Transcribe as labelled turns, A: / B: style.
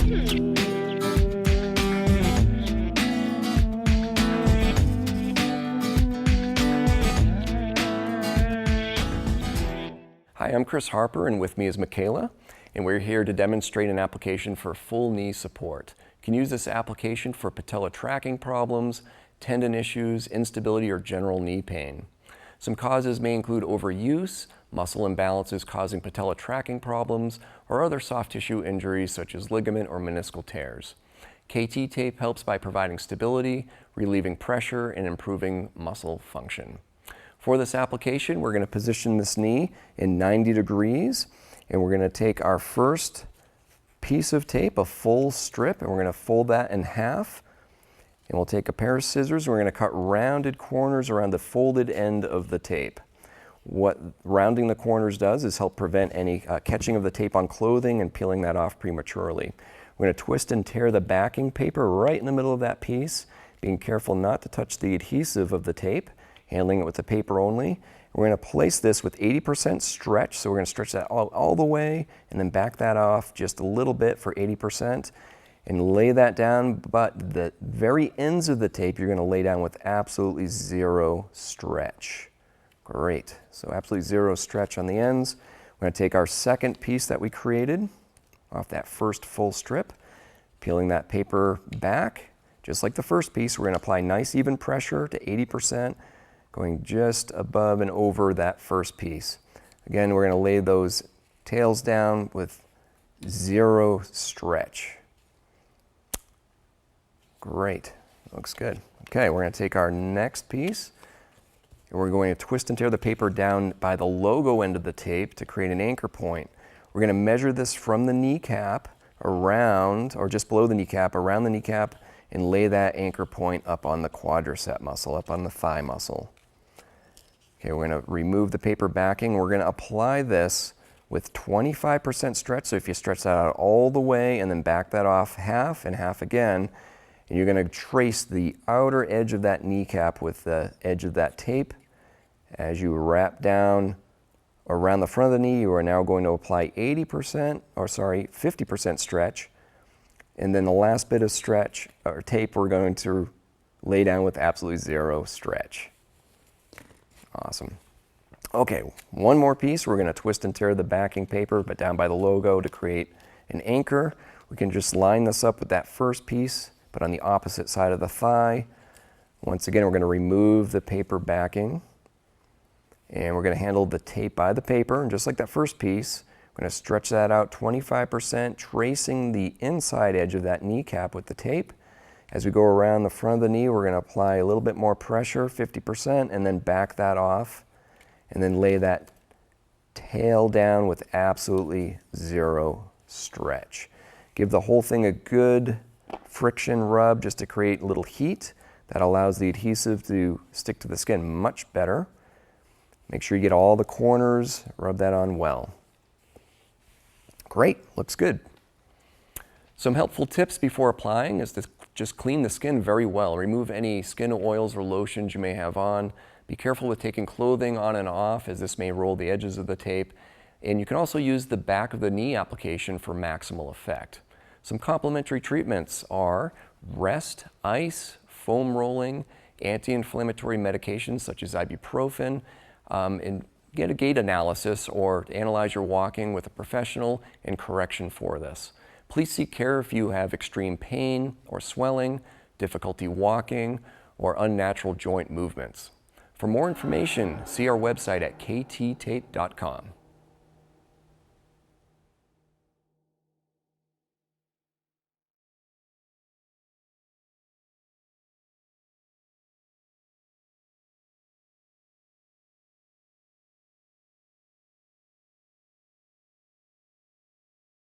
A: Hi, I'm Chris Harper, and with me is Michaela, and we're here to demonstrate an application for full knee support. You can use this application for patella tracking problems, tendon issues, instability, or general knee pain. Some causes may include overuse, muscle imbalances causing patella tracking problems, or other soft tissue injuries such as ligament or meniscal tears. KT tape helps by providing stability, relieving pressure, and improving muscle function. For this application, we're going to position this knee in 90 degrees, and we're going to take our first piece of tape, a full strip, and we're going to fold that in half. And we'll take a pair of scissors, and we're going to cut rounded corners around the folded end of the tape. What rounding the corners does is help prevent any catching of the tape on clothing and peeling that off prematurely. We're going to twist and tear the backing paper right in the middle of that piece, being careful not to touch the adhesive of the tape, handling it with the paper only. We're going to place this with 80% stretch, so we're going to stretch that all the way and then back that off just a little bit for 80% and lay that down, but the very ends of the tape you're going to lay down with absolutely zero stretch. Great, so absolutely zero stretch on the ends. We're going to take our second piece that we created off that first full strip, peeling that paper back. Just like the first piece, we're going to apply nice even pressure to 80%, going just above and over that first piece. Again, we're going to lay those tails down with zero stretch. Great, looks good. Okay, we're going to take our next piece, and we're going to twist and tear the paper down by the logo end of the tape to create an anchor point. We're going to measure this from the kneecap around, or just below the kneecap, around the kneecap, and lay that anchor point up on the quadricep muscle, up on the thigh muscle. Okay, we're going to remove the paper backing. We're going to apply this with 25% stretch. So if you stretch that out all the way and then back that off half and half again, and you're going to trace the outer edge of that kneecap with the edge of that tape. As you wrap down around the front of the knee, you are now going to apply 50% stretch. And then the last bit of stretch or tape we're going to lay down with absolutely zero stretch. Awesome. Okay, one more piece. We're going to twist and tear the backing paper, but down by the logo to create an anchor. We can just line this up with that first piece, but on the opposite side of the thigh. Once again, we're going to remove the paper backing, and we're going to handle the tape by the paper. And just like that first piece, we're going to stretch that out 25%, tracing the inside edge of that kneecap with the tape. As we go around the front of the knee, we're going to apply a little bit more pressure, 50%, and then back that off, and then lay that tail down with absolutely zero stretch. Give the whole thing a good friction rub just to create a little heat that allows the adhesive to stick to the skin much better. Make sure you get all the corners, rub that on well. Great, looks good. Some helpful tips before applying is to just clean the skin very well. Remove any skin oils or lotions you may have on. Be careful with taking clothing on and off, as this may roll the edges of the tape. And you can also use the back of the knee application for maximal effect. Some complementary treatments are rest, ice, foam rolling, anti-inflammatory medications such as ibuprofen, and get a gait analysis or analyze your walking with a professional and correction for this. Please seek care if you have extreme pain or swelling, difficulty walking, or unnatural joint movements. For more information, see our website at kttape.com.